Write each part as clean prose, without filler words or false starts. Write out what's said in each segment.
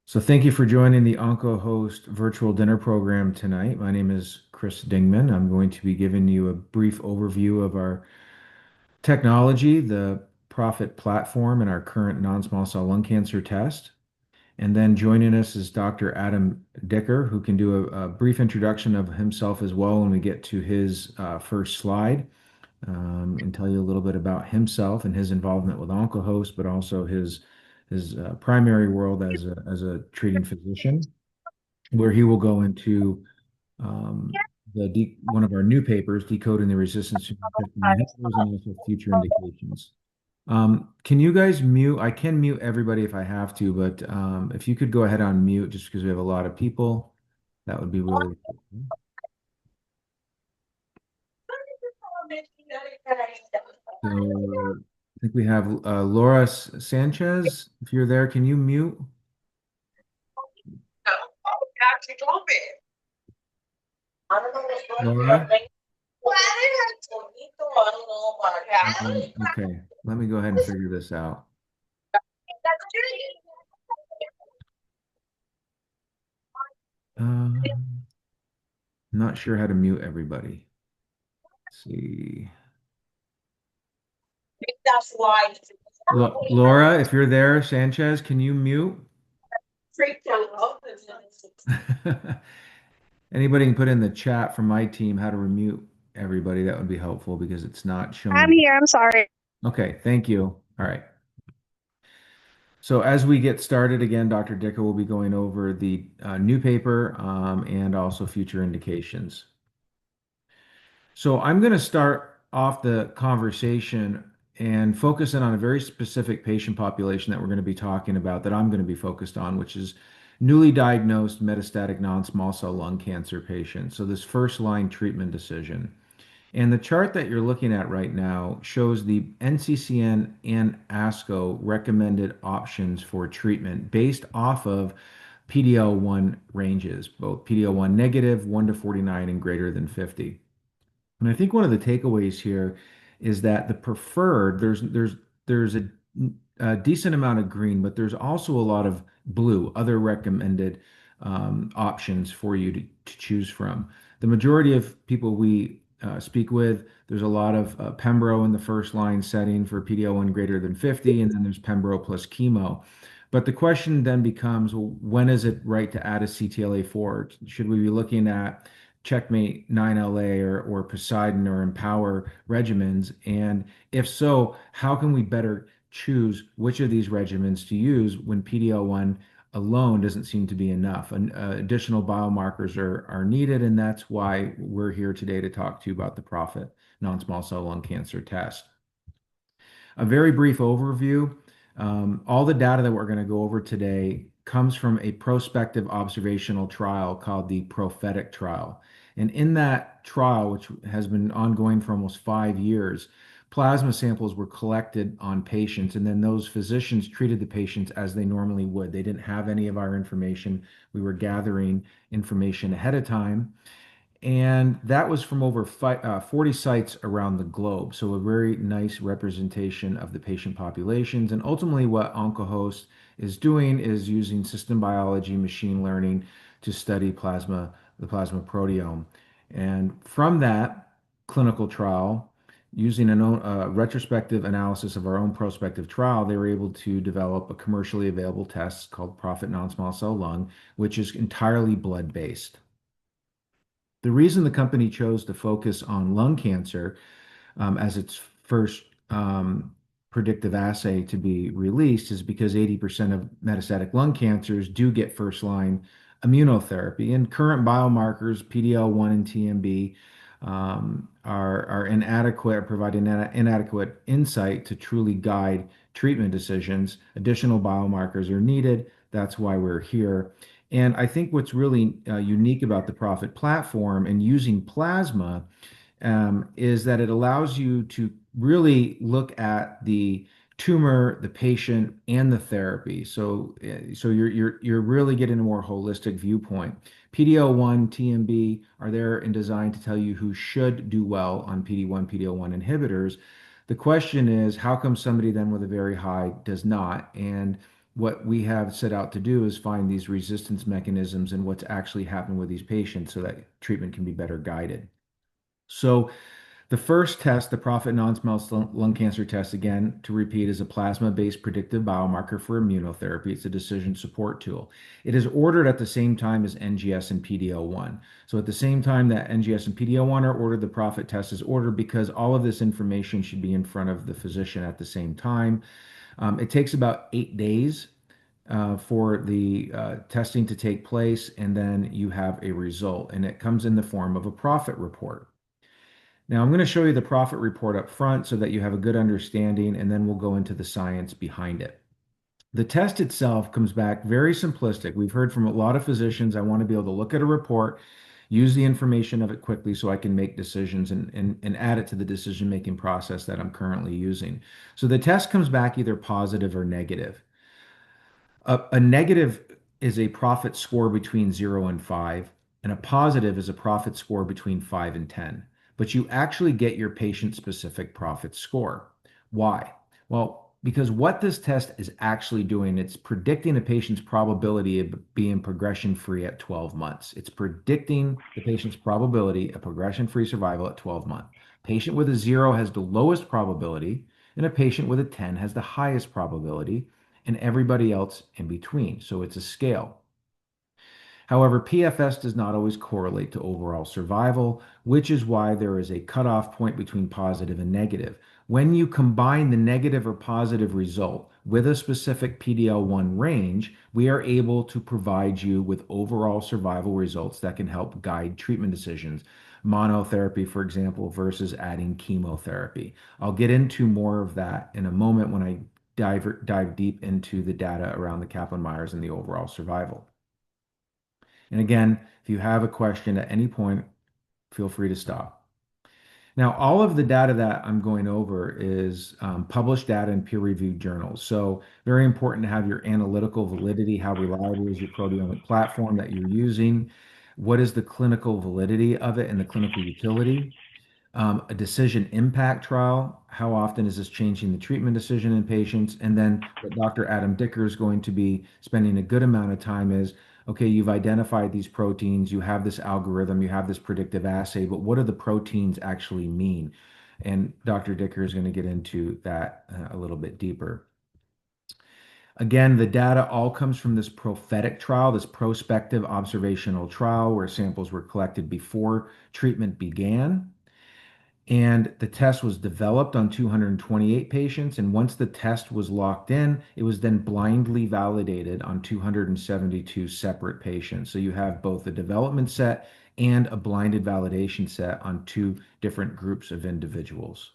So thank you for joining the OncoHost virtual dinner program tonight. My name is Chris Dingman. I'm going to be giving you a brief overview of our technology, the Prophet platform, and our current non-small cell lung cancer test. And then joining us is Dr. Adam Dicker, who can do a brief introduction of himself as well when we get to his first slide, and tell you a little bit about himself and his involvement with OncoHost, but also his primary world as a treating physician, where he will go into um, one of our new papers, Decoding the Resistance to Inhibitors and also future indications. Can you guys mute? I can mute everybody if I have to, but if you could go ahead on mute just because we have a lot of people, that would be really cool. So I think we have Laura Sanchez. If you're there, can you mute? Laura? Okay, let me go ahead and figure this out. I'm not sure how to mute everybody. Let's see. Laura, if you're there, Sanchez, can you mute? Anybody can put in the chat from my team how to remute everybody. That would be helpful because it's not I'm showing. here. I'm sorry. Okay, thank you. All right. So as we get started again, Dr. Dicker will be going over the new paper and also future indications. So I'm going to start off the conversation and focus in on a very specific patient population that we're going to be talking about, that I'm going to be focused on, which is newly diagnosed metastatic non-small cell lung cancer patients. So this first line treatment decision. And the chart that you're looking at right now shows the NCCN and ASCO recommended options for treatment based off of PD-L1 ranges, both PD-L1 negative, 1 to 49, and greater than 50. And I think one of the takeaways here is that the preferred, there's a decent amount of green, but there's also a lot of blue, other recommended options for you to choose from. The majority of people we speak with, there's a lot of Pembro in the first line setting for PD-L1 greater than 50, and then there's Pembro plus chemo. But the question then becomes, well, when is it right to add a CTLA-4? Should we be looking at Checkmate 9LA or Poseidon or Empower regimens? And if so, how can we better choose which of these regimens to use when PD-L1 alone doesn't seem to be enough? And additional biomarkers are needed, and that's why we're here today to talk to you about the Prophet non-small cell lung cancer test. A very brief overview. All the data that we're going to go over today comes from a prospective observational trial called the Prophetic trial. And in that trial, which has been ongoing for almost 5 years, plasma samples were collected on patients, and then those physicians treated the patients as they normally would. They didn't have any of our information. We were gathering information ahead of time. And that was from over 40 sites around the globe. So a very nice representation of the patient populations. And ultimately, what OncoHost is doing is using system biology, machine learning to study the plasma proteome. And from that clinical trial, using a retrospective analysis of our own prospective trial, they were able to develop a commercially available test called Prophet non-small cell lung, which is entirely blood-based. The reason the company chose to focus on lung cancer as its first predictive assay to be released is because 80% of metastatic lung cancers do get first line immunotherapy. And current biomarkers, PD-L1 and TMB, are inadequate, providing inadequate insight to truly guide treatment decisions. Additional biomarkers are needed. That's why we're here. And I think what's really unique about the Prophet platform and using plasma is that it allows you to really look at the tumor, the patient, and the therapy. So you're really getting a more holistic viewpoint. PD-L1, TMB are there and designed to tell you who should do well on PD-1, PD-L1 inhibitors. The question is, how come somebody then with a very high does not? And what we have set out to do is find these resistance mechanisms and what's actually happening with these patients so that treatment can be better guided. So the first test, the Prophet non-small cell lung cancer test, again, to repeat, is a plasma-based predictive biomarker for immunotherapy. It's a decision support tool. It is ordered at the same time as NGS and PD-L1. So at the same time that NGS and PD-L1 are ordered, the Prophet test is ordered because all of this information should be in front of the physician at the same time. It takes about 8 days for the testing to take place, and then you have a result, and it comes in the form of a Prophet report. Now, I'm going to show you the profit report up front so that you have a good understanding, and then we'll go into the science behind it. The test itself comes back very simplistic. We've heard from a lot of physicians, I want to be able to look at a report, use the information of it quickly so I can make decisions and add it to the decision-making process that I'm currently using. So the test comes back either positive or negative. A negative is a profit score between 0 and 5, and a positive is a profit score between 5 and 10. But you actually get your patient-specific profit score. Why? Well, because what this test is actually doing, it's predicting a patient's probability of being progression-free at 12 months. It's predicting the patient's probability of progression-free survival at 12 months. Patient with a 0 has the lowest probability, and a patient with a 10 has the highest probability, and everybody else in between. So it's a scale. However, PFS does not always correlate to overall survival, which is why there is a cutoff point between positive and negative. When you combine the negative or positive result with a specific PDL1 range, we are able to provide you with overall survival results that can help guide treatment decisions. Monotherapy, for example, versus adding chemotherapy. I'll get into more of that in a moment when I dive deep into the data around the Kaplan-Meiers and the overall survival. And again, if you have a question at any point, feel free to stop. Now, all of the data that I'm going over is published data in peer-reviewed journals. So very important to have your analytical validity. How reliable is your proteomic platform that you're using? What is the clinical validity of it and the clinical utility? A decision impact trial. How often is this changing the treatment decision in patients? And then what Dr. Adam Dicker is going to be spending a good amount of time is, okay, you've identified these proteins, you have this algorithm, you have this predictive assay, but what do the proteins actually mean? And Dr. Dicker is going to get into that a little bit deeper. Again, the data all comes from this prophetic trial, this prospective observational trial where samples were collected before treatment began. And the test was developed on 228 patients. And once the test was locked in, it was then blindly validated on 272 separate patients. So you have both a development set and a blinded validation set on two different groups of individuals.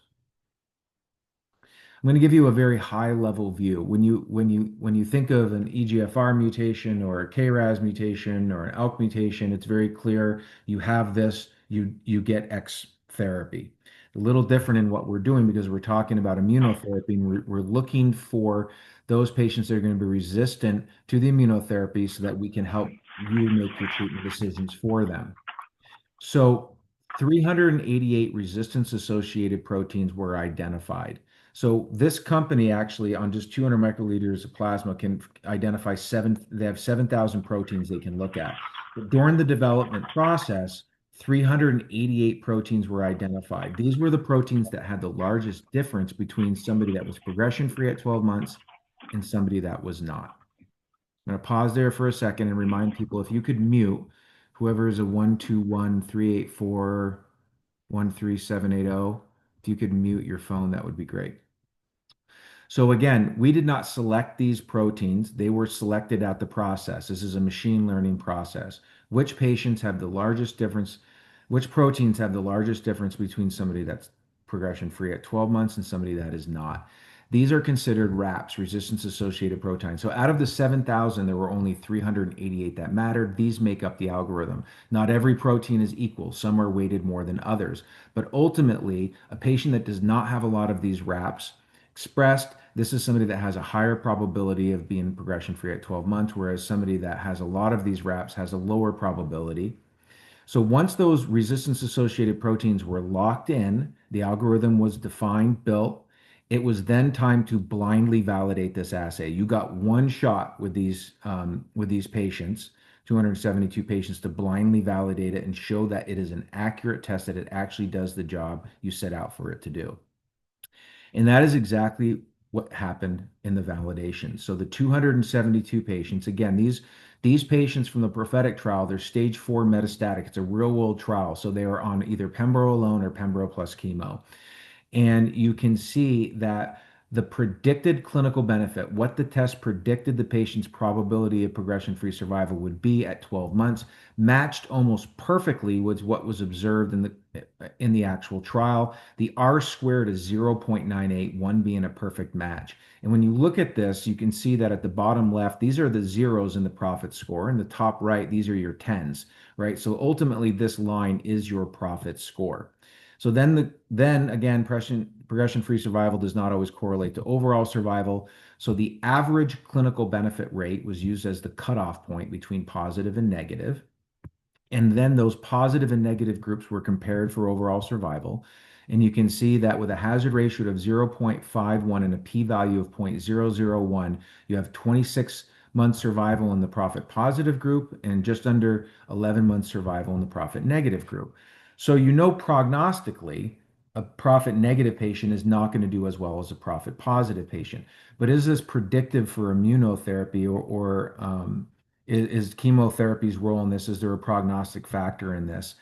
I'm going to give you a very high level view. When you think of an EGFR mutation or a KRAS mutation or an ALK mutation, it's very clear you have this, you get X therapy. A little different in what we're doing because we're talking about immunotherapy and we're looking for those patients that are going to be resistant to the immunotherapy so that we can help you make your treatment decisions for them. So 388 resistance-associated proteins were identified. So this company actually, on just 200 microliters of plasma, can identify they have 7,000 proteins they can look at. But during the development process, 388 proteins were identified. These were the proteins that had the largest difference between somebody that was progression-free at 12 months and somebody that was not. I'm going to pause there for a second and remind people if you could mute whoever is a 121-384-13780, if you could mute your phone, that would be great. So again, we did not select these proteins. They were selected at the process. This is a machine learning process. Which patients have the largest difference? Which proteins have the largest difference between somebody that's progression free at 12 months and somebody that is not? These are considered RAPs, resistance-associated proteins. So out of the 7,000, there were only 388 that mattered. These make up the algorithm. Not every protein is equal. Some are weighted more than others. But ultimately, a patient that does not have a lot of these RAPs expressed, this is somebody that has a higher probability of being progression-free at 12 months, whereas somebody that has a lot of these RAPs has a lower probability. So once those resistance-associated proteins were locked in, the algorithm was defined, built, It was then time to blindly validate this assay. You got one shot with these patients, 272 patients, to blindly validate it and show that it is an accurate test, that it actually does the job you set out for it to do. And that is exactly what happened in the validation. So the 272 patients, again, these patients from the prophetic trial, they're stage 4 metastatic. It's a real world trial. So they are on either pembro alone or pembro plus chemo. And you can see that the predicted clinical benefit, what the test predicted the patient's probability of progression-free survival would be at 12 months, matched almost perfectly with what was observed in the actual trial. The R squared is 0.98, one being a perfect match. And when you look at this, you can see that at the bottom left, these are the zeros in the profit score. In the top right, these are your tens, right? So ultimately, this line is your profit score. So then again, progression-free survival does not always correlate to overall survival. So the average clinical benefit rate was used as the cutoff point between positive and negative. And then those positive and negative groups were compared for overall survival. And you can see that with a hazard ratio of 0.51 and a p-value of 0.001, you have 26 months survival in the profit positive group and just under 11 months survival in the profit negative group. So you know prognostically, a profit negative patient is not going to do as well as a profit positive patient. But is this predictive for immunotherapy or is chemotherapy's role in this? Is there a prognostic factor in this?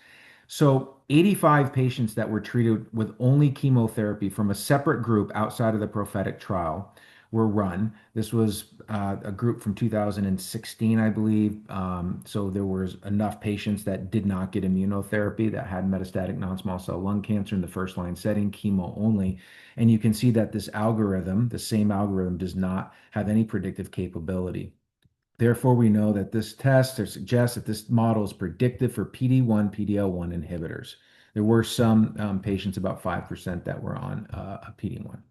So 85 patients that were treated with only chemotherapy from a separate group outside of the prophetic trial were run. This was a group from 2016, I believe. So there was enough patients that did not get immunotherapy that had metastatic non-small cell lung cancer in the first line setting, chemo only. And you can see that this algorithm, the same algorithm, does not have any predictive capability. Therefore, we know that this test or suggests that this model is predictive for PD-1, PD-L1 inhibitors. There were some patients, about 5%, that were on a PD-1.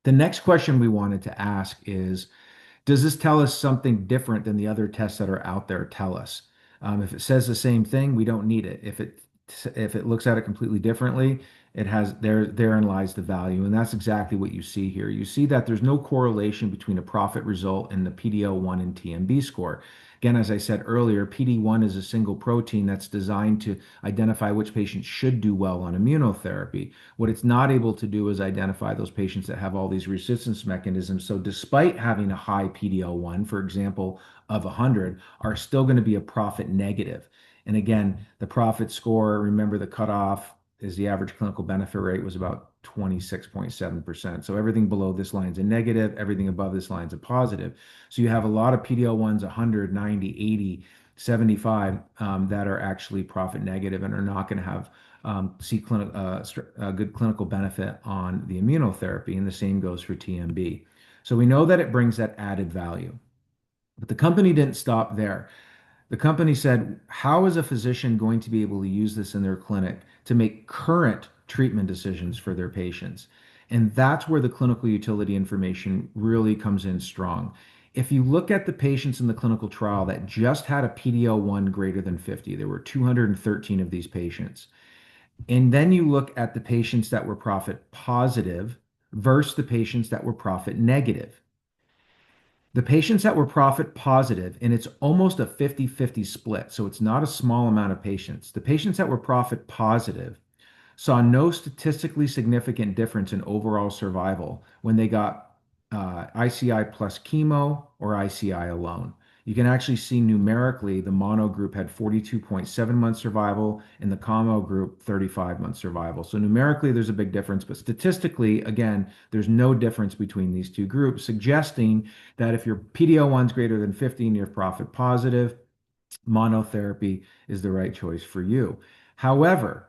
The next question we wanted to ask is, does this tell us something different than the other tests that are out there tell us? If it says the same thing, we don't need it. If it looks at it completely differently, it has therein lies the value, and that's exactly what you see here. You see that there's no correlation between a profit result and the PD-L1 and TMB score. Again, as I said earlier, PD-1 is a single protein that's designed to identify which patients should do well on immunotherapy. What it's not able to do is identify those patients that have all these resistance mechanisms. So despite having a high PD-L1, for example, of 100, are still going to be a profit negative. And again, the profit score, remember the cutoff is the average clinical benefit rate was about 26.7%. So everything below this line's a negative, everything above this line's a positive. So you have a lot of PD-L1s, 100, 90, 80, 75 that are actually profit negative and are not going to have good clinical benefit on the immunotherapy. And the same goes for TMB. So we know that it brings that added value. But the company didn't stop there. The company said, how is a physician going to be able to use this in their clinic to make current treatment decisions for their patients? And that's where the clinical utility information really comes in strong. If you look at the patients in the clinical trial that just had a PD-L1 greater than 50, there were 213 of these patients. And then you look at the patients that were profit positive versus the patients that were profit negative. The patients that were profit positive, and it's almost a 50-50 split, so it's not a small amount of patients. The patients that were profit positive saw no statistically significant difference in overall survival when they got ICI plus chemo or ICI alone. You can actually see numerically the mono group had 42.7 months survival and the combo group 35 months survival. So numerically there's a big difference, but statistically, again, there's no difference between these two groups, suggesting that if your PD-L1 is greater than 50 and you're profit positive, monotherapy is the right choice for you. However,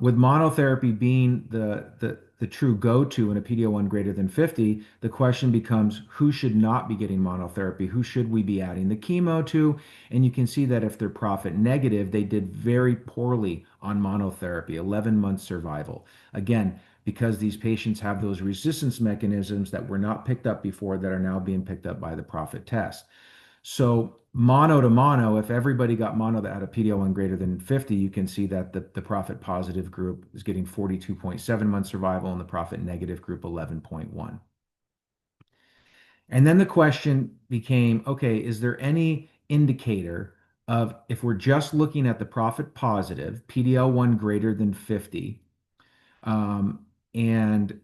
with monotherapy being the true go-to in a PD-L1 greater than 50, the question becomes who should not be getting monotherapy? Who should we be adding the chemo to? And you can see that if they're profit negative, they did very poorly on monotherapy, 11 months survival. Again, because these patients have those resistance mechanisms that were not picked up before that are now being picked up by the profit test. So mono to mono, if everybody got mono that had a PD-L1 greater than 50, you can see that the profit positive group is getting 42.7 months survival and the profit negative group 11.1. And then the question became, okay, is there any indicator of if we're just looking at the profit positive, PDL1 greater than 50, and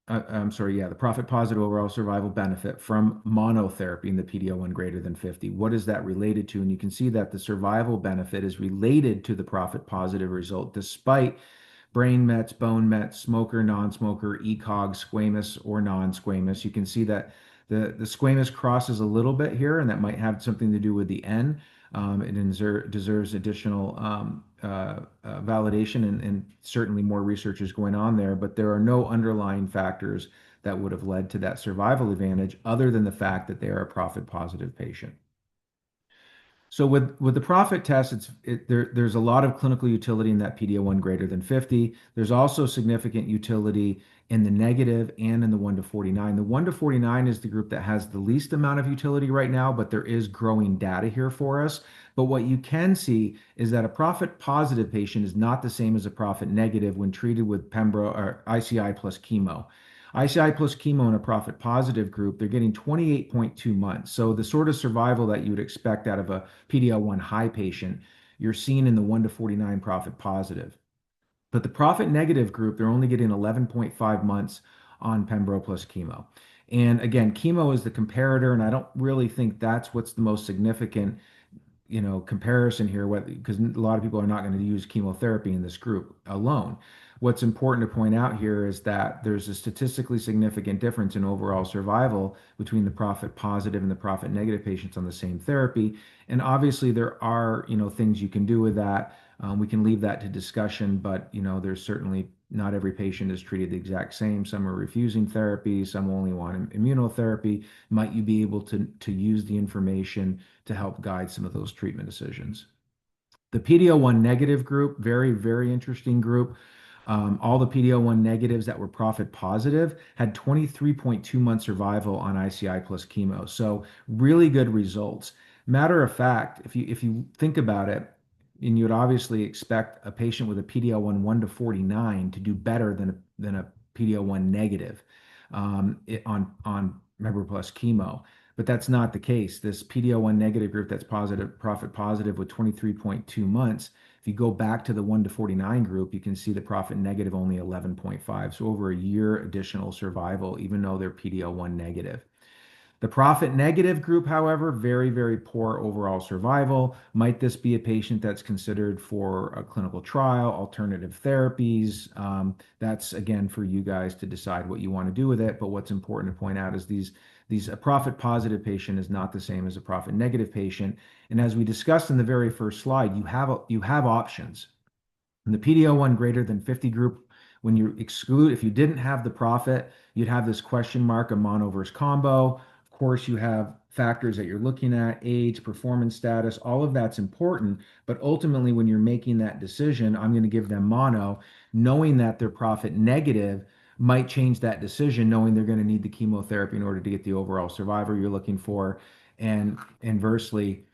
I'm sorry, yeah, the profit positive overall survival benefit from monotherapy in the PDL1 greater than 50. What is that related to? And you can see that the survival benefit is related to the profit positive result, despite brain mets, bone mets, smoker, non-smoker, ECOG, squamous or non-squamous. You can see that the squamous crosses a little bit here, and that might have something to do with the N. It deserves additional validation, and certainly more research is going on there, but there are no underlying factors that would have led to that survival advantage other than the fact that they are a profit positive patient. So with the profit test, there's a lot of clinical utility in that PD-L1 greater than 50. There's also significant utility in the negative and in the 1 to 49. The 1 to 49 is the group that has the least amount of utility right now, but there is growing data here for us. But what you can see is that a profit positive patient is not the same as a profit negative when treated with Pembro or ICI plus chemo. ICI plus chemo in a profit positive group, they're getting 28.2 months. So the sort of survival that you would expect out of a PDL1 high patient, you're seeing in the 1 to 49 profit positive. But the profit negative group, they're only getting 11.5 months on Pembro plus chemo. And again, chemo is the comparator, and I don't really think that's what's the most significant comparison here, because a lot of people are not going to use chemotherapy in this group alone. What's important to point out here is that there's a statistically significant difference in overall survival between the profit positive and the profit negative patients on the same therapy. And obviously there are, things you can do with that. We can leave that to discussion, but there's certainly not every patient is treated the exact same. Some are refusing therapy, some only want immunotherapy. Might you be able to use the information to help guide some of those treatment decisions? The PD-L1 negative group, very, very interesting group. All the PD-L1 negatives that were profit positive had 23.2 month survival on ICI plus chemo. So really good results. Matter of fact, if you think about it, and you would obviously expect a patient with a PD-L1 1 to 49 to do better than a PD-L1 negative on member plus chemo. But that's not the case. This PD-L1 negative group that's positive, profit positive with 23.2 months, if you go back to the 1 to 49 group, you can see the profit negative only 11.5. So over a year additional survival, even though they're PD-L1 negative. The profit negative group, however, very, very poor overall survival. Might this be a patient that's considered for a clinical trial, alternative therapies? That's again for you guys to decide what you want to do with it. But what's important to point out is a profit positive patient is not the same as a profit negative patient. And as we discussed in the very first slide, you have options. In the PD-L1 greater than 50 group, when you exclude, if you didn't have the profit, you'd have this question mark of mono versus combo. Of course, you have factors that you're looking at, age, performance status, all of that's important. But ultimately, when you're making that decision, I'm going to give them mono, knowing that their profit negative might change that decision, knowing they're going to need the chemotherapy in order to get the overall survivor you're looking for. And inversely,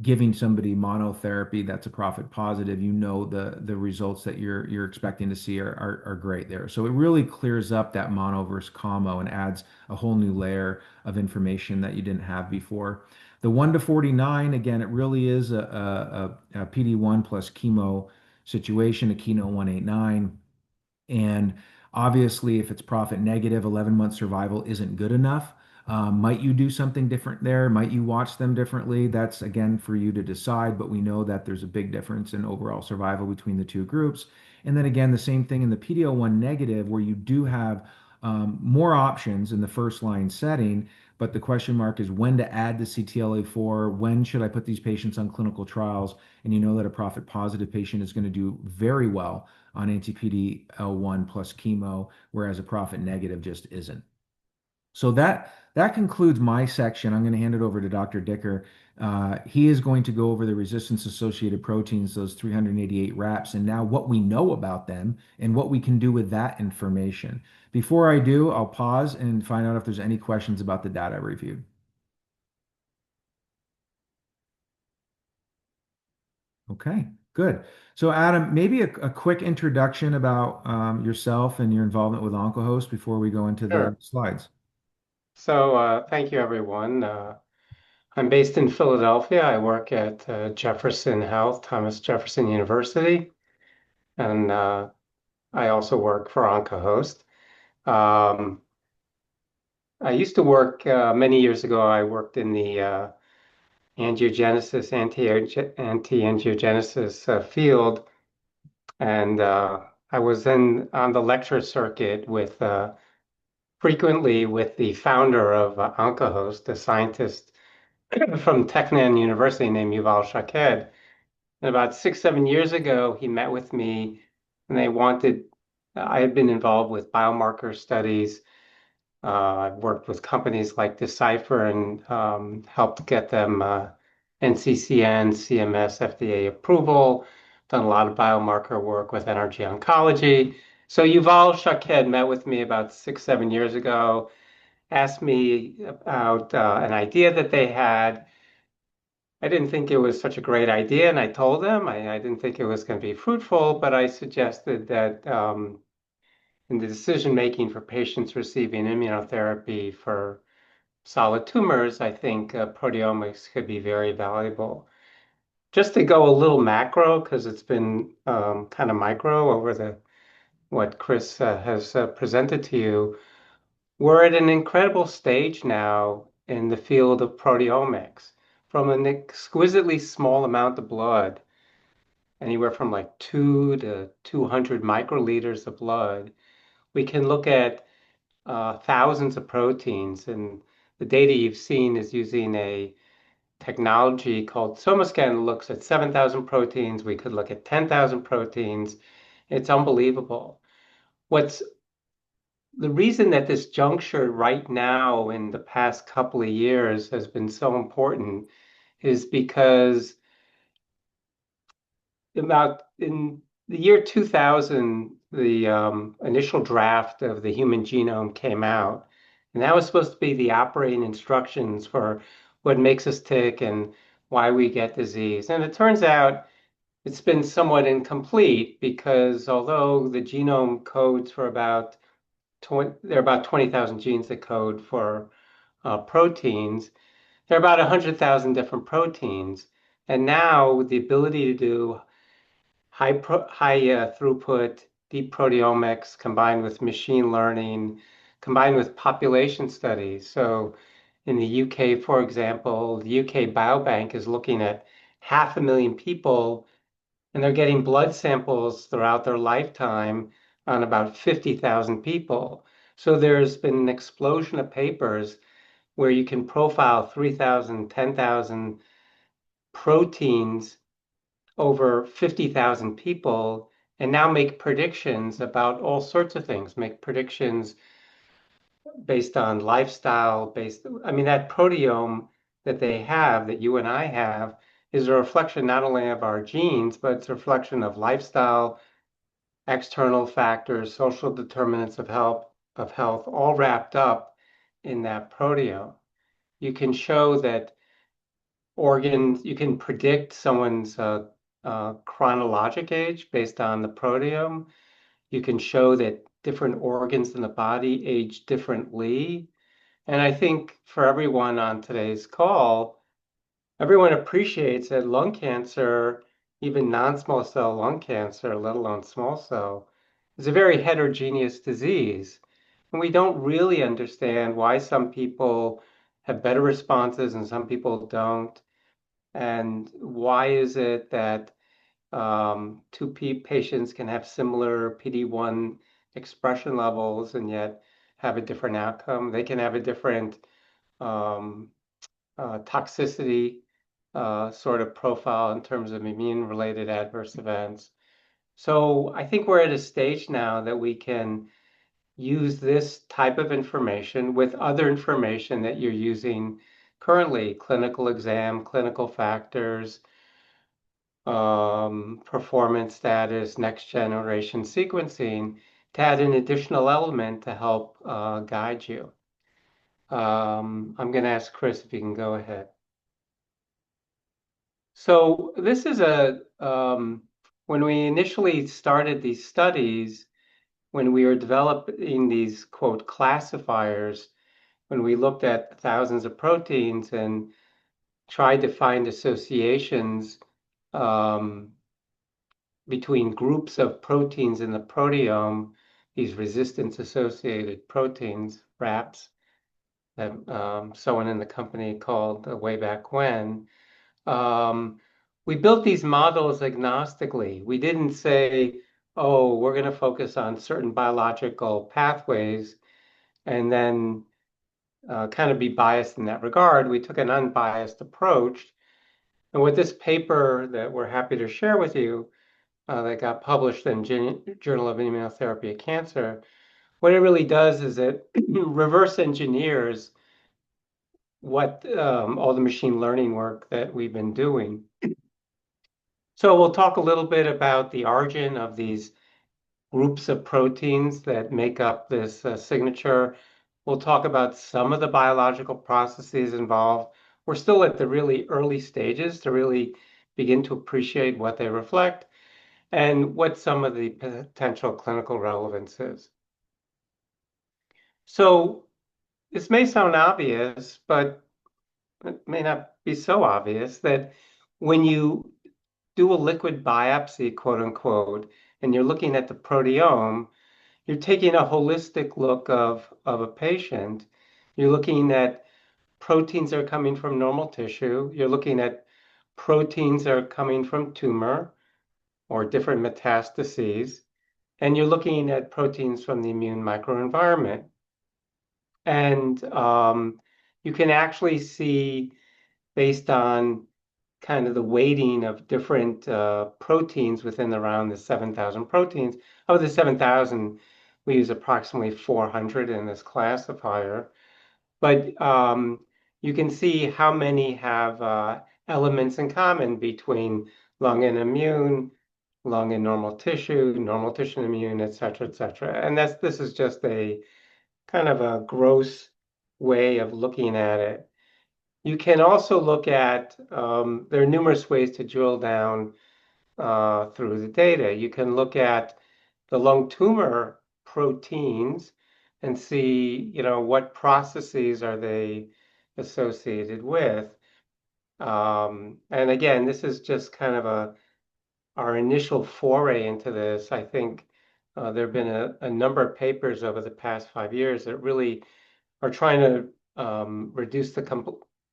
giving somebody monotherapy that's a profit positive, the results that you're expecting to see are great there. So it really clears up that mono versus combo and adds a whole new layer of information that you didn't have before. The 1 to 49, again, it really is a PD-1 plus chemo situation, a Keynote 189. And obviously, if it's profit negative, 11-month survival isn't good enough. Might you do something different there? Might you watch them differently? That's again for you to decide, but we know that there's a big difference in overall survival between the two groups. And then again, the same thing in the PD-L1 negative, where you do have more options in the first line setting, but the question mark is when to add the CTLA-4, when should I put these patients on clinical trials? And you know that a profit positive patient is going to do very well on anti-PD-L1 plus chemo, whereas a profit negative just isn't. So that concludes my section. I'm going to hand it over to Dr. Dicker. He is going to go over the resistance-associated proteins, those 388 RAPs, and now what we know about them and what we can do with that information. Before I do, I'll pause and find out if there's any questions about the data I reviewed. Okay, good. So, Adam, maybe a quick introduction about yourself and your involvement with OncoHost before we go into the Sure. slides. So, thank you, everyone. I'm based in Philadelphia. I work at Jefferson Health, Thomas Jefferson University, and I also work for OncoHost. Um, I used to work many years ago. I worked in the angiogenesis, anti-angiogenesis field, and I was then on the lecture circuit with frequently with the founder of OncoHost, a scientist from Technan University named Yuval Shaked. And about 6, 7 years ago, he met with me and they wanted, I had been involved with biomarker studies. I've worked with companies like Decipher and helped get them NCCN, CMS, FDA approval, done a lot of biomarker work with NRG Oncology. So Yuval Shaked met with me about 6, 7 years ago, asked me about an idea that they had. I didn't think it was such a great idea, and I told them I didn't think it was going to be fruitful, but I suggested that in the decision making for patients receiving immunotherapy for solid tumors, I think proteomics could be very valuable. Just to go a little macro, because it's been kind of micro over the what Chris has presented to you, we're at an incredible stage now in the field of proteomics. From an exquisitely small amount of blood, anywhere from like 2 to 200 microliters of blood, we can look at thousands of proteins. And the data you've seen is using a technology called SomaScan that looks at 7,000 proteins. We could look at 10,000 proteins. It's unbelievable. What's the reason that this juncture right now in the past couple of years has been so important is because about in the year 2000, the initial draft of the human genome came out, and that was supposed to be the operating instructions for what makes us tick and why we get disease. And it turns out it's been somewhat incomplete because although the genome codes for about 20, there are about 20,000 genes that code for proteins. There are about 100,000 different proteins. And now the ability to do high throughput deep proteomics combined with machine learning, combined with population studies. So in the UK, for example, the UK Biobank is looking at 500,000 people and they're getting blood samples throughout their lifetime on about 50,000 people. So there's been an explosion of papers where you can profile 3,000, 10,000 proteins over 50,000 people and now make predictions about all sorts of things, make predictions based on lifestyle, I mean, that proteome that they have, that you and I have, is a reflection not only of our genes, but it's a reflection of lifestyle, external factors, social determinants of health, all wrapped up in that proteome. You can show that organs, you can predict someone's chronologic age based on the proteome. You can show that different organs in the body age differently. And I think for everyone on today's call, everyone appreciates that lung cancer, even non-small cell lung cancer, let alone small cell, is a very heterogeneous disease. And we don't really understand why some people have better responses and some people don't. And why is it that two patients can have similar PD-1 expression levels and yet have a different outcome? They can have a different um, toxicity sort of profile in terms of immune-related adverse events. So I think we're at a stage now that we can use this type of information with other information that you're using currently, clinical exam, clinical factors, performance status, next generation sequencing, to add an additional element to help guide you. I'm going to ask Chris if you can go ahead. So this is when we initially started these studies, when we were developing these quote classifiers, when we looked at thousands of proteins and tried to find associations um, between groups of proteins in the proteome, these resistance associated proteins, RAPs, that someone in the company called way back when. Um, we built these models agnostically. We didn't say, oh, we're going to focus on certain biological pathways and then kind of be biased in that regard. We took an unbiased approach. And with this paper that we're happy to share with you, that got published in Journal of Immunotherapy of Cancer, what it really does is it reverse engineers what all the machine learning work that we've been doing. So we'll talk a little bit about the origin of these groups of proteins that make up this signature. We'll talk about some of the biological processes involved. We're still at the really early stages to really begin to appreciate what they reflect and what some of the potential clinical relevance is. So this may sound obvious, but it may not be so obvious that when you do a liquid biopsy, quote unquote, and you're looking at the proteome, you're taking a holistic look of a patient. You're looking at proteins that are coming from normal tissue. You're looking at proteins that are coming from tumor or different metastases. And you're looking at proteins from the immune microenvironment. And you can actually see, based on kind of the weighting of different proteins within around the 7,000 proteins. Of the 7,000, we use approximately 400 in this classifier. But you can see how many have elements in common between lung and immune, lung and normal tissue and immune, et cetera, et cetera. And this is just a kind of a gross way of looking at it. You can also look at, there are numerous ways to drill down through the data. You can look at the lung tumor proteins and see, what processes are they associated with. And again, this is just kind of our initial foray into this. I think there have been a number of papers over the past 5 years that really are trying to reduce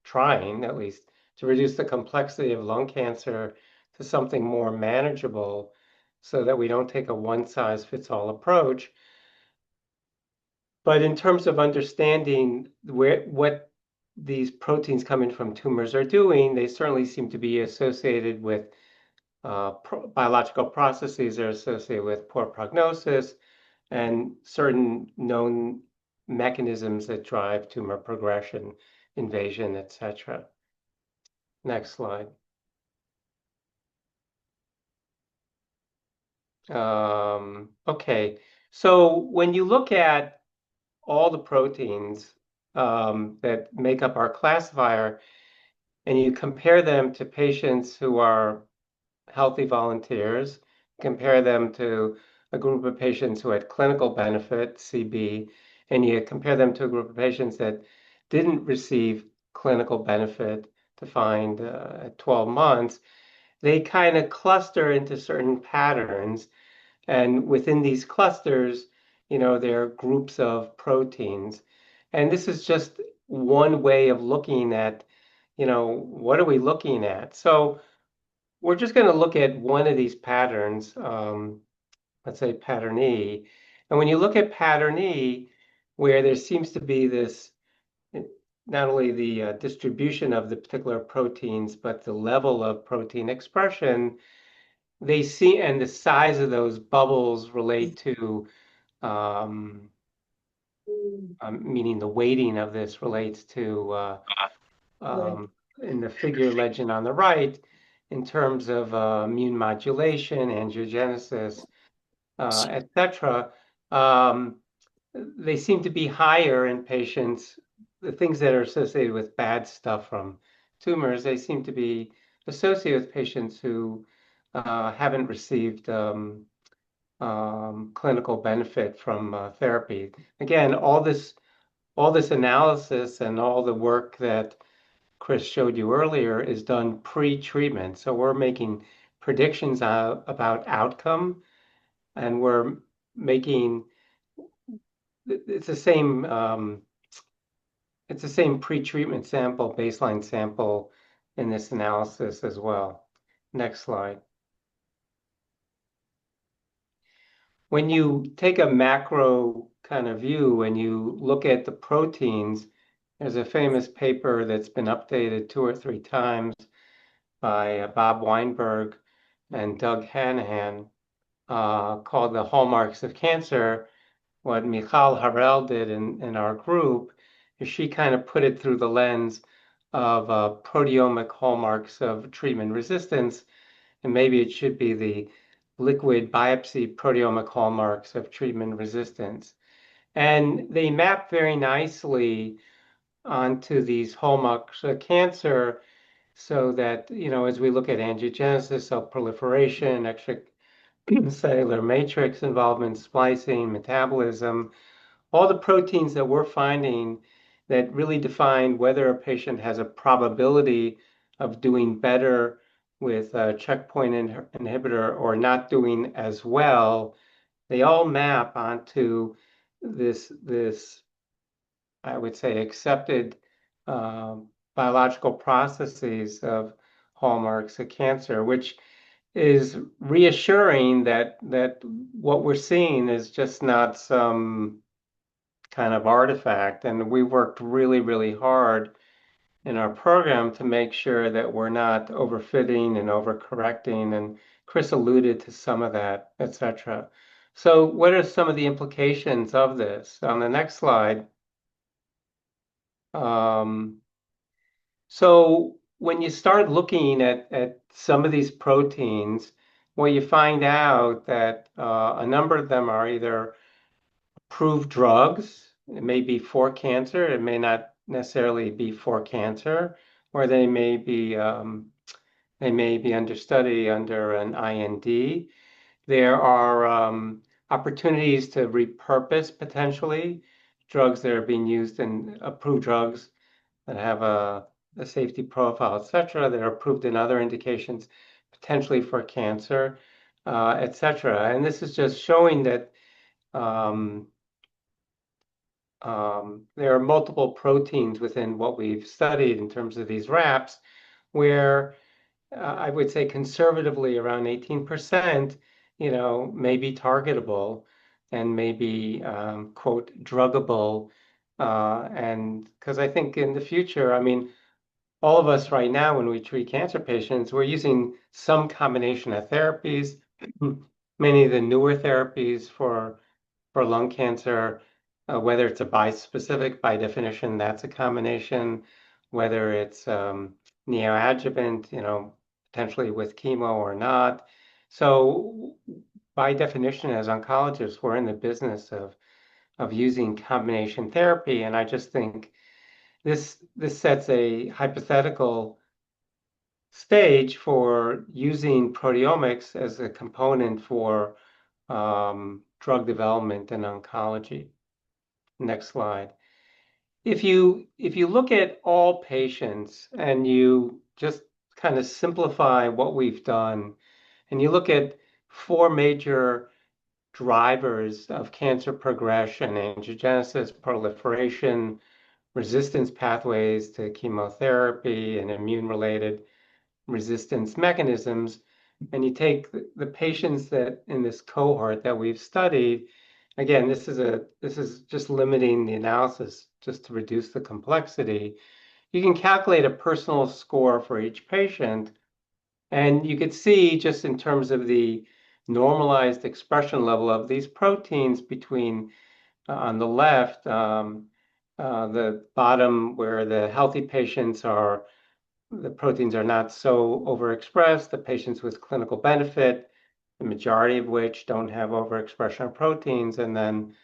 trying at least to reduce the complexity of lung cancer to something more manageable so that we don't take a one size fits all approach. But in terms of understanding what these proteins coming from tumors are doing, they certainly seem to be associated with biological processes that are associated with poor prognosis and certain known mechanisms that drive tumor progression, invasion, etc. Next slide. Okay, so when you look at all the proteins that make up our classifier and you compare them to patients who are healthy volunteers, compare them to a group of patients who had clinical benefit, CB, and you compare them to a group of patients that didn't receive clinical benefit defined at 12 months, they kind of cluster into certain patterns. And within these clusters, there are groups of proteins. And this is just one way of looking at, what are we looking at? So we're just going to look at one of these patterns, let's say pattern E. And when you look at pattern E, where there seems to be this, not only the distribution of the particular proteins, but the level of protein expression, and the size of those bubbles relate to, um, meaning the weighting of this relates to, in the figure legend on the right, in terms of immune modulation, angiogenesis, etc. They seem to be higher in patients. The things that are associated with bad stuff from tumors, they seem to be associated with patients who haven't received clinical benefit from therapy. Again, all this analysis and all the work that Chris showed you earlier is done pre-treatment. So we're making predictions about outcome, and we're making it's the same pre-treatment sample, baseline sample in this analysis as well. Next slide. When you take a macro kind of view and you look at the proteins, there's a famous paper that's been updated 2 or 3 times by Bob Weinberg and Doug Hanahan called The Hallmarks of Cancer. What Michal Harel did in our group is she kind of put it through the lens of proteomic hallmarks of treatment resistance, and maybe it should be the liquid biopsy proteomic hallmarks of treatment resistance. And they map very nicely onto these hallmarks of cancer so that, as we look at angiogenesis, cell proliferation, extracellular matrix involvement, splicing, metabolism, all the proteins that we're finding that really define whether a patient has a probability of doing better with a checkpoint inhibitor or not doing as well, they all map onto this I would say, accepted biological processes of hallmarks of cancer, which is reassuring that what we're seeing is just not some kind of artifact. And we worked really, really hard in our program to make sure that we're not overfitting and overcorrecting. And Chris alluded to some of that, etc. So what are some of the implications of this? On the next slide. So when you start looking at some of these proteins, well, you find out that a number of them are either approved drugs. It may be for cancer. It may not necessarily be for cancer, or they may be under study under an IND. There are opportunities to repurpose potentially drugs that are being used in approved drugs that have a safety profile, et cetera, that are approved in other indications, potentially for cancer, et cetera. And this is just showing that there are multiple proteins within what we've studied in terms of these RAPs, where I would say conservatively around 18%, may be targetable and may be, quote, druggable. And because I think in the future, I mean, all of us right now, when we treat cancer patients, we're using some combination of therapies. Many of the newer therapies for lung cancer, whether it's a bispecific, by definition, that's a combination. Whether it's neoadjuvant, potentially with chemo or not. So by definition, as oncologists, we're in the business of using combination therapy. And I just think this sets a hypothetical stage for using proteomics as a component for drug development in oncology. Next slide. If you look at all patients and you just kind of simplify what we've done, and you look at 4 major drivers of cancer progression: angiogenesis, proliferation, resistance pathways to chemotherapy, and immune-related resistance mechanisms, and you take the patients that in this cohort that we've studied. Again, this is just limiting the analysis just to reduce the complexity. You can calculate a personal score for each patient, and you could see just in terms of the normalized expression level of these proteins between on the left, the bottom where the healthy patients are, the proteins are not so overexpressed, the patients with clinical benefit, the majority of which don't have overexpression of proteins, and then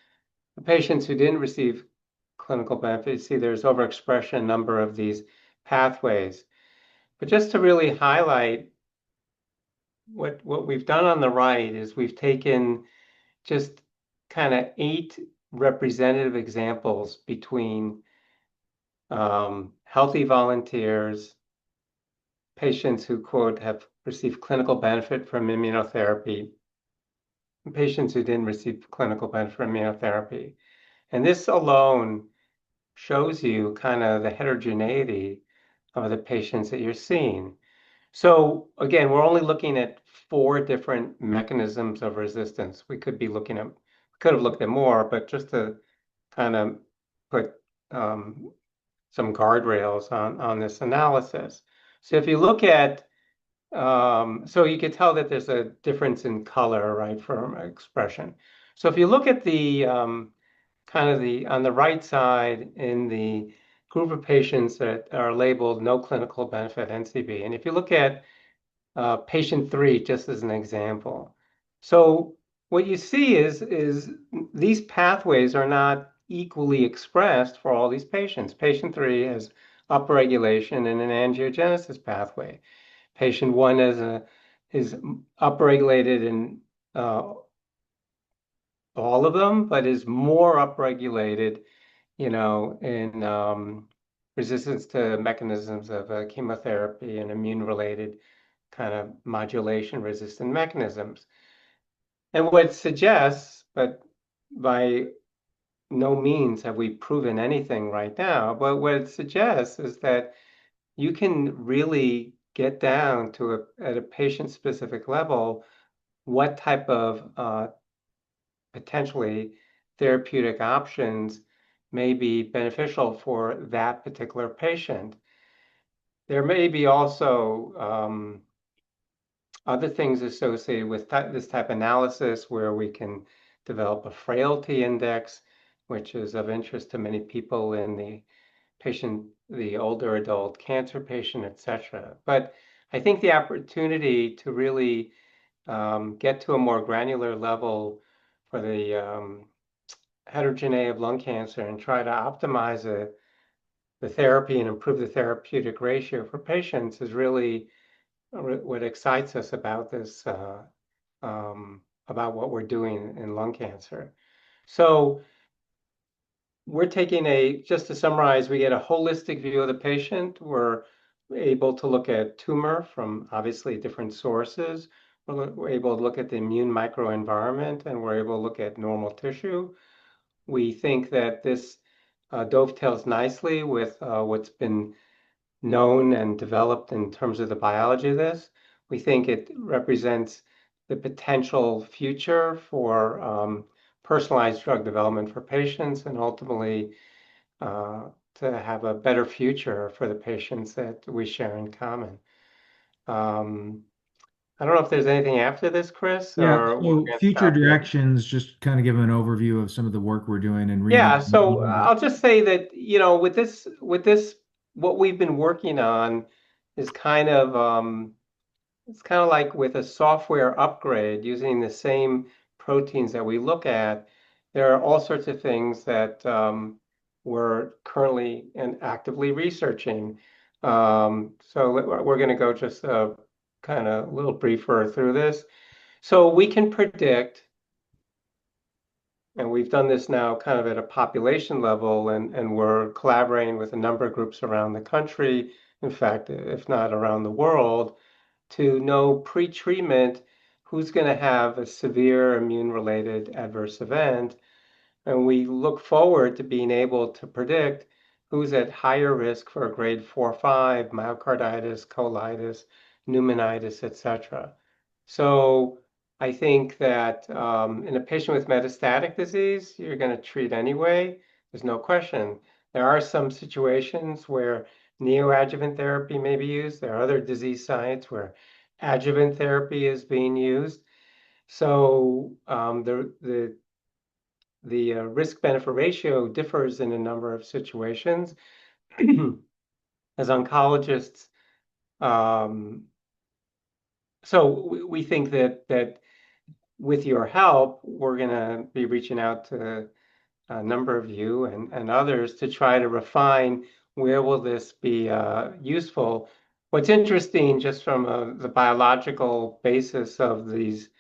the patients who didn't receive clinical benefit, you see there's overexpression number of these pathways. But just to really highlight what we've done on the right is we've taken just kind of 8 representative examples between healthy volunteers, patients who, quote, have received clinical benefit from immunotherapy, and patients who didn't receive clinical benefit from immunotherapy. And this alone shows you kind of the heterogeneity of the patients that you're seeing. So again, we're only looking at 4 different mechanisms of resistance. We could have looked at more, but just to kind of put some guardrails on this analysis. So if you look at, so you could tell that there's a difference in color, right, from expression. So if you look at the on the right side in the group of patients that are labeled no clinical benefit NCB, and if you look at patient 3, just as an example. So what you see is these pathways are not equally expressed for all these patients. Patient 3 has upregulation in an angiogenesis pathway. Patient 1 is upregulated in all of them, but is more upregulated, in resistance to mechanisms of chemotherapy and immune-related kind of modulation resistant mechanisms. And what it suggests, but by no means have we proven anything right now, but what it suggests is that you can really get down to at a patient-specific level what type of potentially therapeutic options may be beneficial for that particular patient. There may be also other things associated with this type of analysis where we can develop a frailty index, which is of interest to many people in the older adult cancer patient, et cetera. But I think the opportunity to really get to a more granular level for the heterogeneity of lung cancer and try to optimize the therapy and improve the therapeutic ratio for patients is really what excites us about this, about what we're doing in lung cancer. So we're taking just to summarize, we get a holistic view of the patient. We're able to look at tumor from obviously different sources. We're able to look at the immune microenvironment, and we're able to look at normal tissue. We think that this dovetails nicely with what's been known and developed in terms of the biology of this. We think it represents the potential future for personalized drug development for patients and ultimately to have a better future for the patients that we share in common. I don't know if there's anything after this, Chris, Yeah, or we're so going to future stop here. directions, just kind of give an overview of some of the work we're doing and Yeah, reading. so I'll just say that, with this, what we've been working on is it's kind of like with a software upgrade using the same proteins that we look at. There are all sorts of things that we're currently and actively researching. So we're going to go just kind of a little briefer through this. So we can predict, and we've done this now kind of at a population level, and we're collaborating with a number of groups around the country, in fact, if not around the world, to know pre-treatment who's going to have a severe immune-related adverse event. And we look forward to being able to predict who's at higher risk for a grade 4-5, myocarditis, colitis, pneumonitis, et cetera. So I think that in a patient with metastatic disease, you're going to treat anyway. There's no question. There are some situations where neoadjuvant therapy may be used. There are other disease sites where adjuvant therapy is being used. So the risk-benefit ratio differs in a number of situations. As oncologists, um, so we think that with your help, we're going to be reaching out to a number of you and others to try to refine where will this be useful. What's interesting, just from the biological basis of these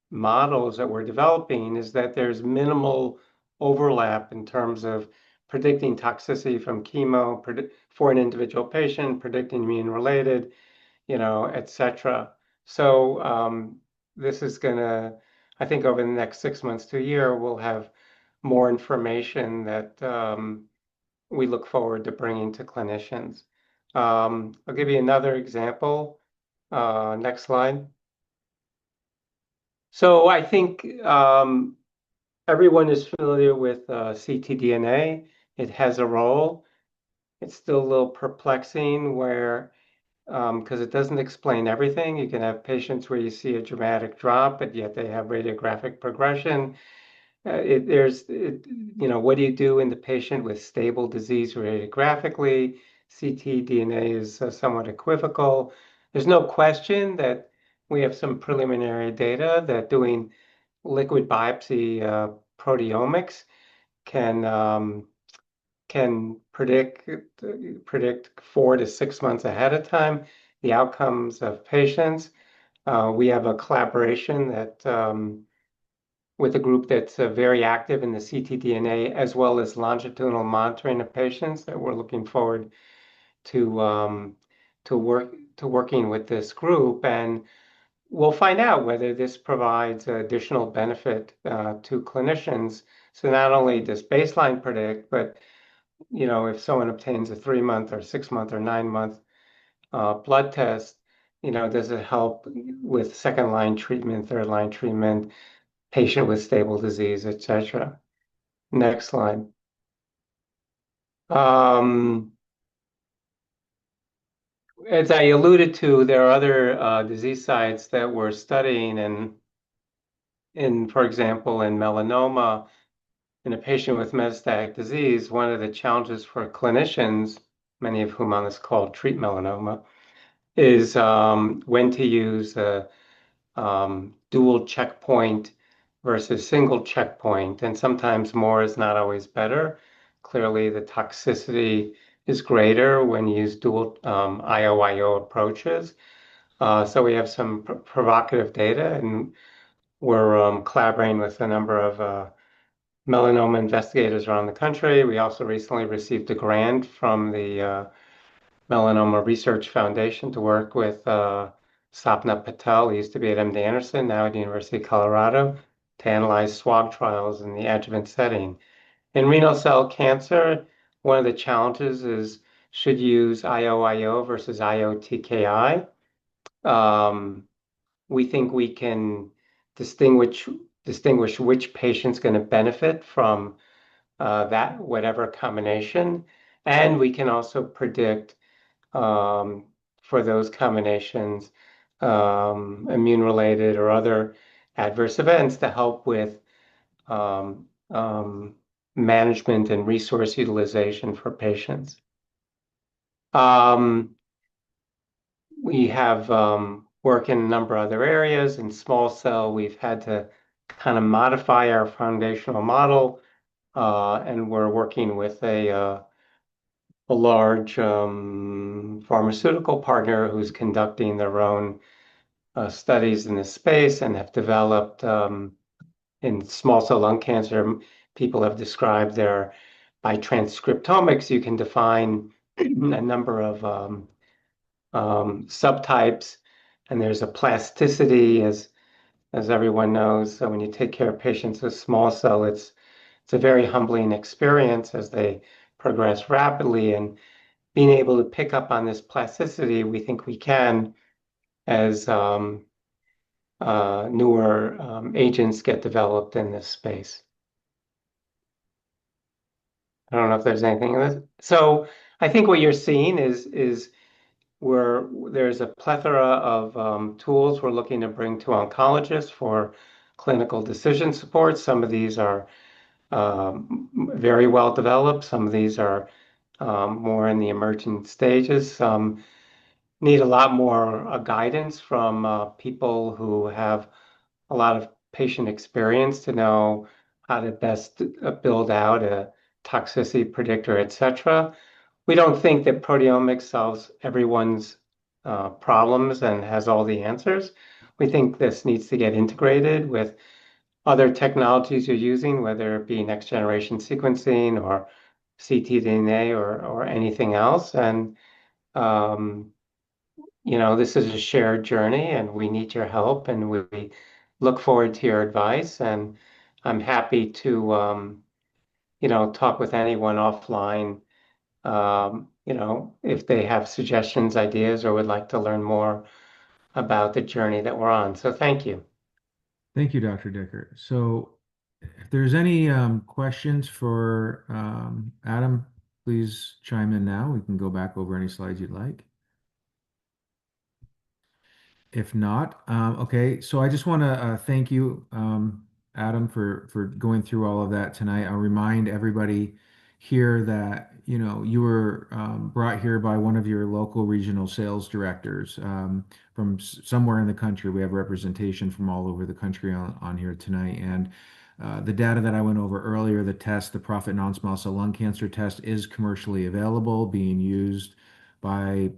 models that we're developing, is that there's minimal overlap in terms of predicting toxicity from chemo for an individual patient, predicting immune related, et cetera. So this is gonna, I think over the next 6 months to a year, we'll have more information that we look forward to bringing to clinicians. I'll give you another example. Next slide. So I think everyone is familiar with ctDNA. It has a role. It's still a little perplexing where, because it doesn't explain everything. You can have patients where you see a dramatic drop, but yet they have radiographic progression. What do you do in the patient with stable disease radiographically? ctDNA is somewhat equivocal. There's no question that we have some preliminary data that doing liquid biopsy proteomics can predict 4 to 6 months ahead of time the outcomes of patients. We have a collaboration that with a group that's very active in the ctDNA as well as longitudinal monitoring of patients that we're looking forward to working with this group, and we'll find out whether this provides additional benefit to clinicians. So not only does baseline predict, but if someone obtains a 3 month or 6 month or 9 month blood test, does it help with second line treatment, third line treatment, patient with stable disease, etc. Next slide. As I alluded to, there are other disease sites that we're studying, and for example, in melanoma, in a patient with metastatic disease, one of the challenges for clinicians, many of whom on this call treat melanoma, is when to use a dual checkpoint versus single checkpoint. And sometimes more is not always better. Clearly, the toxicity is greater when you use dual IO approaches. So we have some provocative data, and we're collaborating with a number of melanoma investigators around the country. We also recently received a grant from the Melanoma Research Foundation to work with Sapna Patel, who used to be at MD Anderson, now at the University of Colorado, to analyze SWOG trials in the adjuvant setting. In renal cell cancer, one of the challenges is should you use IO versus IO-TKI. We think we can distinguish which patient's going to benefit from that whatever combination, and we can also predict for those combinations immune-related or other adverse events to help with management and resource utilization for patients. We have work in a number of other areas. In small cell, we've had to kind of modify our foundational model, and we're working with a large pharmaceutical partner who's conducting their own studies in this space and have developed in small cell lung cancer. People have described by transcriptomics, you can define a number of subtypes, and there's a plasticity, as everyone knows. So when you take care of patients with small cell, it's a very humbling experience as they progress rapidly, and being able to pick up on this plasticity, we think we can as newer agents get developed in this space. I don't know if there's anything in this. So I think what you're seeing is where there's a plethora of tools we're looking to bring to oncologists for clinical decision support. Some of these are very well developed. Some of these are more in the emerging stages. Some need a lot more guidance from people who have a lot of patient experience to know how to best build out a toxicity predictor, etc. We don't think that proteomics solves everyone's problems and has all the answers. We think this needs to get integrated with other technologies you're using, whether it be next generation sequencing or ctDNA or anything else. And um, this is a shared journey, and we need your help, and we look forward to your advice. And I'm happy to talk with anyone offline, if they have suggestions, ideas, or would like to learn more about the journey that we're on. So thank you. Thank you, Dr. Dicker. So if there's any questions for Adam, please chime in now. We can go back over any slides you'd like. If not, okay. So I just want to thank you, Adam, for going through all of that tonight. I'll remind everybody here that you were brought here by one of your local regional sales directors from somewhere in the country. We have representation from all over the country on here tonight, and the data that I went over earlier, the test, the Prophet non-small cell lung cancer test, is commercially available, being used by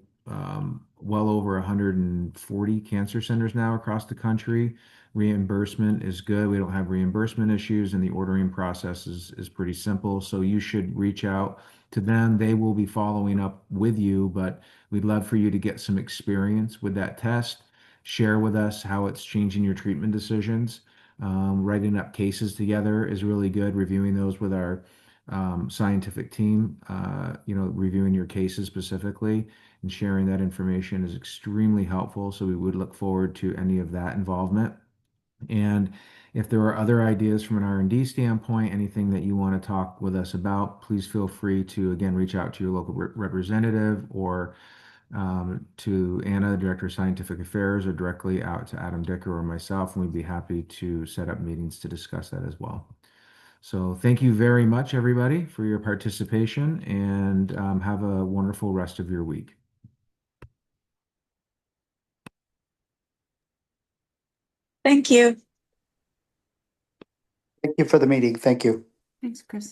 well over 140 cancer centers now across the country. Reimbursement is good. We don't have reimbursement issues, and the ordering process is pretty simple. So you should reach out to them. They will be following up with you, but we'd love for you to get some experience with that test. Share with us how it's changing your treatment decisions. Writing up cases together is really good. Reviewing those with our scientific team, reviewing your cases specifically and sharing that information is extremely helpful. So we would look forward to any of that involvement. And if there are other ideas from an R&D standpoint, anything that you want to talk with us about, please feel free to, again, reach out to your local representative or to Anna, the Director of Scientific Affairs, or directly out to Adam Dicker or myself, and we'd be happy to set up meetings to discuss that as well. So thank you very much, everybody, for your participation, and have a wonderful rest of your week. Thank you. Thank you for the meeting. Thank you. Thanks, Chris.